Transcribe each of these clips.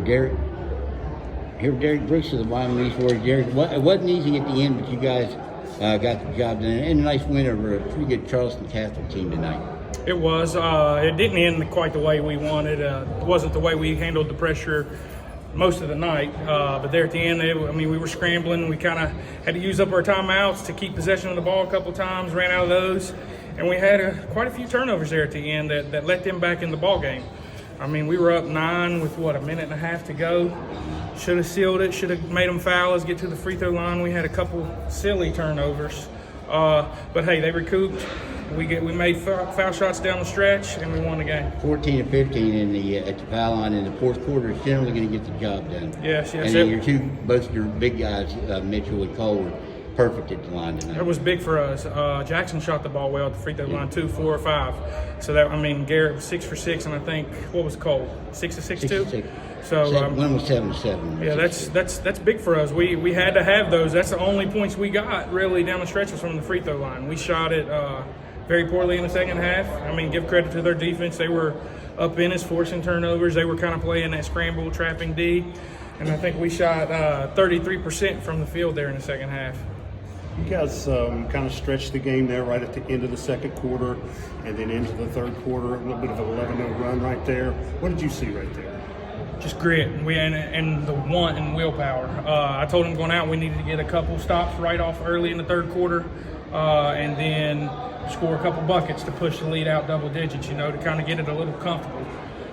Derek. Here, Derek Brooks of the Wyoming East Warriors. Derek, it wasn't easy at the end, but you guys got the job done. And a nice win over a pretty good Charleston Catholic team tonight. It was. It didn't end quite the way we wanted. It wasn't the way we handled the pressure most of the night. But there at the end, we were scrambling. We kind of had to use up our timeouts to keep possession of the ball a couple times, ran out of those. And we had quite a few turnovers there at the end that let them back in the ball game. We were up 9 with, a minute and a half to go. Should have sealed it, should have made them foul us, get to the free throw line. We had a couple silly turnovers. But hey, they recouped. We made foul shots down the stretch, and we won the game. 14 of 15 at the foul line in the fourth quarter is generally going to get the job done. Yes. And then both your big guys, Mitchell and Cole, were perfect at the line tonight. It was big for us. Jackson shot the ball well at the free throw line too, 4 or 5. So Garrett was 6 for 6, and I think what was Cole 6 of 6 too. 6. So one was 7 of 7. Yeah, that's big for us. We had to have those. That's the only points we got really down the stretch was from the free throw line. We shot it very poorly in the second half. Give credit to their defense. They were up in us, forcing turnovers. They were kind of playing that scramble, trapping D, and I think we shot 33% from the field there in the second half. You guys kind of stretched the game there right at the end of the second quarter and then into the third quarter, a little bit of an 11-0 run right there. What did you see right there? Just grit and the want and willpower. I told them going out we needed to get a couple stops right off early in the third quarter and then score a couple buckets to push the lead out double digits, to kind of get it a little comfortable.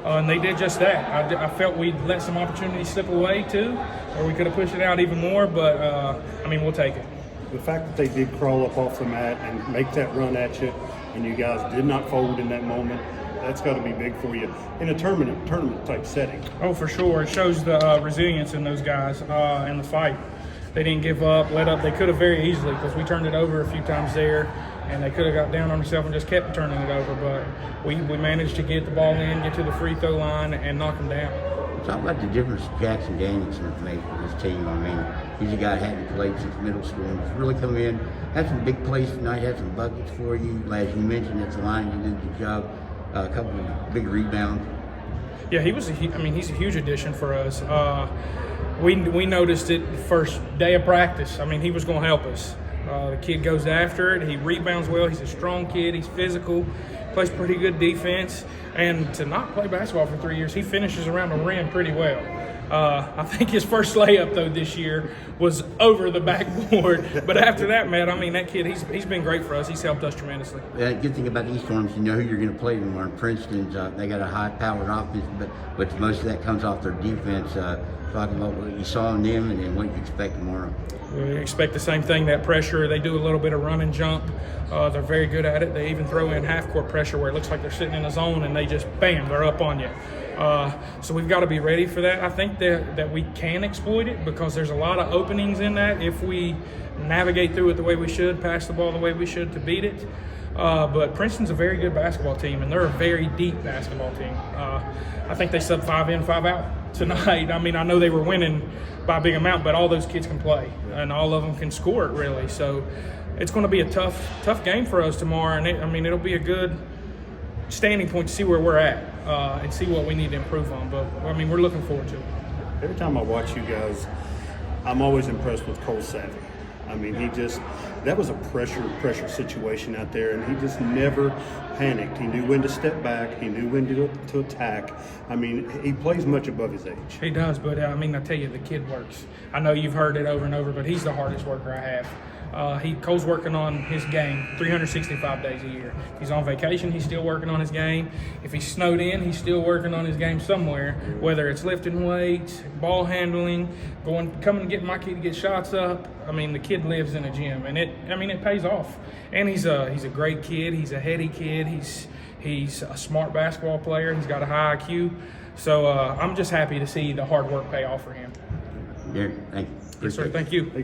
And they did just that. I felt we'd let some opportunities slip away too, or we could have pushed it out even more, but we'll take it. The fact that they did crawl up off the mat and make that run at you, and you guys did not fold in that moment, that's got to be big for you in a tournament type setting. Oh, for sure. It shows the resilience in those guys and the fight. They didn't give up, let up. They could have very easily because we turned it over a few times there, and they could have got down on themselves and just kept turning it over. But we managed to get the ball in, get to the free throw line, and knock them down. Talk about the difference Jackson Danielson has made for this team. He's a guy who hadn't played since middle school and he's really come in, had some big plays tonight, had some buckets for you. As you mentioned, it's a line, he did the job, a couple of big rebounds. Yeah, he's a huge addition for us. We noticed it the first day of practice. He was going to help us. The kid goes after it. He rebounds well. He's a strong kid. He's physical, plays pretty good defense. And to not play basketball for 3 years, he finishes around the rim pretty well. I think his first layup, though, this year was over the backboard. But after that, man, that kid, he's been great for us. He's helped us tremendously. The good thing about East Orange, you know who you're going to play tomorrow. Princeton's, they got a high-powered offense, but most of that comes off their defense. Talking about what you saw in them and then what you expect tomorrow. We expect the same thing, that pressure. They do a little bit of run and jump. They're very good at it. They even throw in half-court pressure where it looks like they're sitting in a zone and they just, bam, they're up on you. So we've got to be ready for that. I think that we can exploit it because there's a lot of openings in that if we navigate through it the way we should, pass the ball the way we should to beat it. But Princeton's a very good basketball team, and they're a very deep basketball team. I think they sub 5 in, 5 out tonight. I know they were winning by a big amount, but all those kids can play, and all of them can score it, really. So it's going to be a tough game for us tomorrow, and it'll be a good standing point to see where we're at and see what we need to improve on. But, we're looking forward to it. Every time I watch you guys, I'm always impressed with Cole Savvy. That was a pressure situation out there, and he just never panicked. He knew when to step back. He knew when to attack. He plays much above his age. He does, but I tell you, the kid works. I know you've heard it over and over, but he's the hardest worker I have. Cole's working on his game 365 days a year. If he's on vacation, he's still working on his game. If he's snowed in, he's still working on his game somewhere, whether it's lifting weights, ball handling, coming and getting my kid to get shots up. The kid lives in a gym, and it pays off. And he's a great kid. He's a heady kid. He's a smart basketball player. He's got a high IQ. So I'm just happy to see the hard work pay off for him. Yeah, thank you. Yes, sir. Thank you.